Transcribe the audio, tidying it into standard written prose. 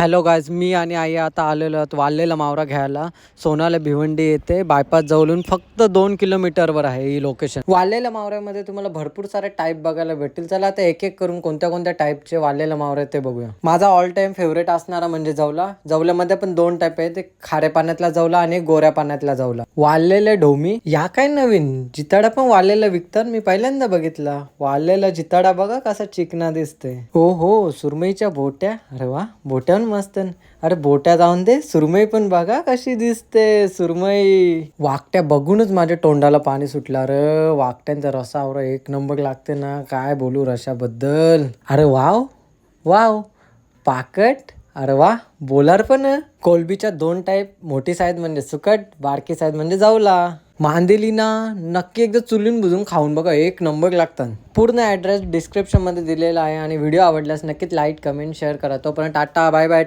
Hello guys, मी आणि आई आता आलेलो आहोत वाळलेला मावरा घ्यायला. सोनाला भिवंडी येते बायपास जवळून फक्त 2 किलोमीटरवर आहे ही लोकेशन. वाळलेल्या मावऱ्यामध्ये तुम्हाला भरपूर सारे टाईप बघायला भेटतील. चला आता एक एक करून कोणत्या कोणत्या टाईपचे वाळलेला मावरा ते बघूया. माझा ऑल टाइम फेवरेट असणारा म्हणजे जवला. जवल्यामध्ये पण 2 टाईप आहेत, एक खाऱ्या पाण्यातला जवला आणि एक गोऱ्या पाण्यातला जवला. वाळलेले ढोमी या काय नवीन जिताडा पण वाळलेला विकतात, मी पहिल्यांदा बघितला. वाळलेला जिताडा बघा कसा चिकना दिसते. हो हो, सुरमईच्या बोट्या, अरे वा बोट्या मस्त. अरे बोट्या जाऊन दे, सुरमई पण बघा कशी दिसते. सुरमई वाकट्या बघूनच माझ्या तोंडाला पाणी सुटलं. अरे वाकट्यांचा रसावर एक नंबर लागते ना, काय बोलू रशाबद्दल. अरे वाव वाव पाकट, अरे वा बोलार पण. कोलबीच्या 2 टाईप, मोठी साईज म्हणजे सुकट, बारकी साईज म्हणजे जवला. मांदेली ना नक्की एकदा चुलीन बुजून खाऊन बघा, एक नंबर लागतात. पूर्ण ॲड्रेस डिस्क्रिप्शन मध्ये दिलेला आहे आणि व्हिडिओ आवडल्यास नक्कीच लाईक कमेंट शेअर करा. तोपर्यंत टाटा बाय बाय.